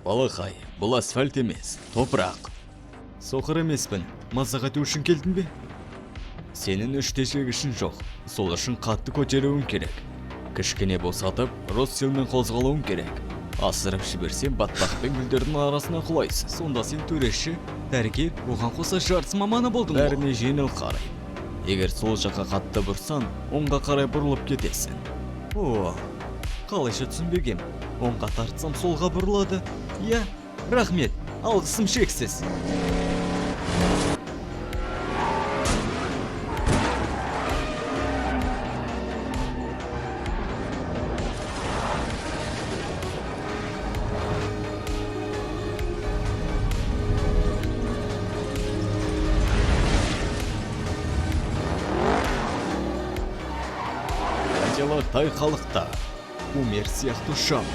Балақай, бұл асфальт емес, топырақ. Соқыр емеспін, мазақ ету үшін келдің бе? Сенің үш тежегішің жоқ, сол үшін қатты көтеруің керек. Кішкене босатып, росселмен қозғалуың керек. Асырып жіберсем батпақпен гүлдердің арасына құлайсың. Сонда сен төреші, дәрігер, оған қоса жартыс маманы болдың ғой. Бәріне жеңіл қарай. Егер сол жаққа қатты бұрсаң, оңға қарай бұрылып кетесің. О, қалайша түсінбегем. Оңға тартсам солға бұрылады. Иә, рахмет, алғысым шексіз. Тай халықта, умер сияқты ұшам.